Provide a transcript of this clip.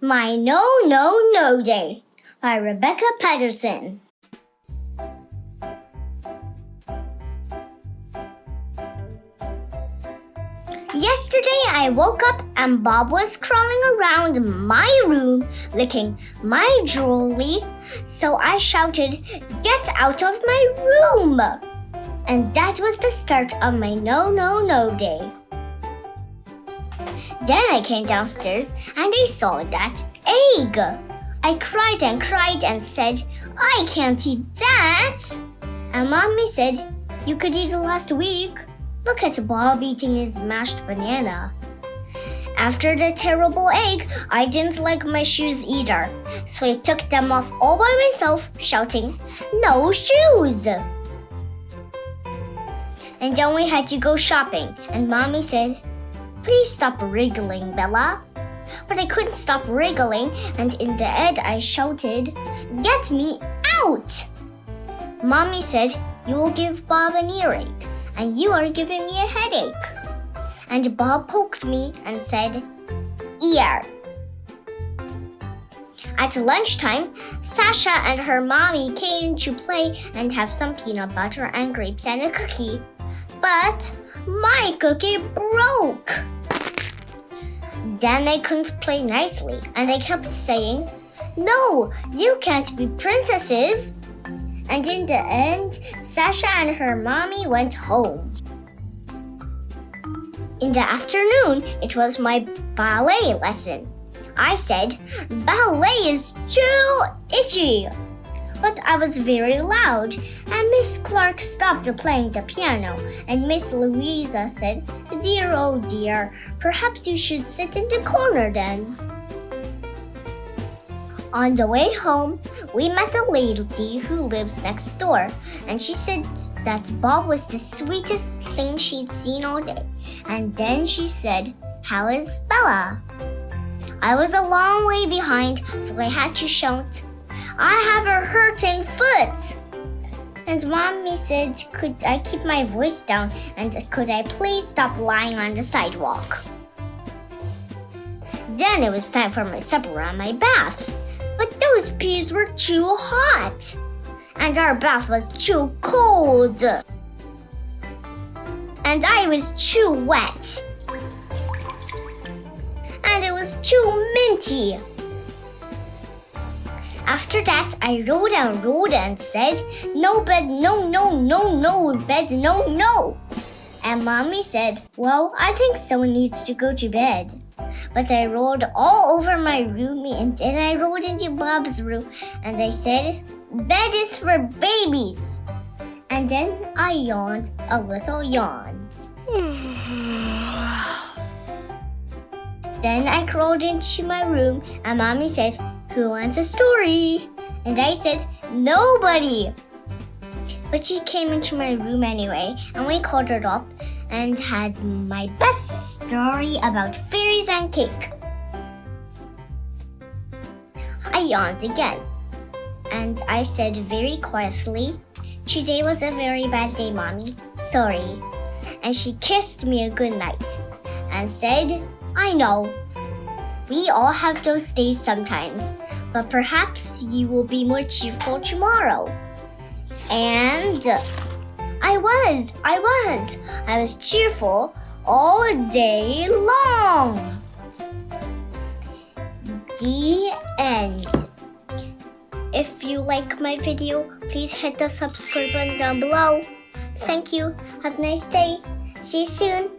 My No Day by Rebecca Patterson. Yesterday I woke up and Bob was crawling around my room licking my jewelry, so I shouted, "Get out of my room!" And that was the start of my No Day. Then I came downstairs and I saw that egg. I cried and said, "I can't eat that." And Mommy said, "You could eat it last week. Look at Bob eating his mashed banana." After the terrible egg, I didn't like my shoes either, so I took them off all by myself, shouting, "No shoes!" And then we had to go shopping, and Mommy said, "Please stop wriggling, Bella." But I couldn't stop wriggling, and in the end I shouted, "Get me out!" Mommy said, "You will give Bob an earache, and you are giving me a headache." And Bob poked me and said, "Ear." At lunchtime, Sasha and her mommy came to play and have some peanut butter and grapes and a cookie. But my cookie broke. Then I couldn't play nicely, and I kept saying, "No, you can't be princesses." And in the end, Sasha and her mommy went home. In the afternoon, it was my ballet lesson. I said, "Ballet is too itchy." But I was very loud, and Miss Clark stopped playing the piano, and Miss Louisa said, "Dear, oh dear, perhaps you should sit in the corner then." On the way home, we met a lady who lives next door, and she said that Bob was the sweetest thing she'd seen all day. And then she said, "How is Bella?" I was a long way behind, so I had to shout, "I have a hurting foot!" And Mommy said, could I keep my voice down, and could I please stop lying on the sidewalk? Then it was time for my supper and my bath. But those peas were too hot, and our bath was too cold, and I was too wet, and it was too minty. After that, I rolled and said, "No bed, no bed, no." And Mommy said, "Well, I think someone needs to go to bed." But I rolled all over my room, and then I rolled into Bob's room, and I said, "Bed is for babies." And then I yawned a little yawn. Then I crawled into my room, and Mommy said, "Who wants a story?" And I said, "Nobody." But she came into my room anyway, and we cuddled up and had my best story about fairies and cake. I yawned again, and I said very quietly, "Today was a very bad day, Mommy. Sorry." And she kissed me a good night and said, "I know. We all have those days sometimes, but perhaps you will be more cheerful tomorrow." And I was cheerful all day long. The end. If you like my video, please hit the subscribe button down below. Thank you. Have a nice day. See you soon.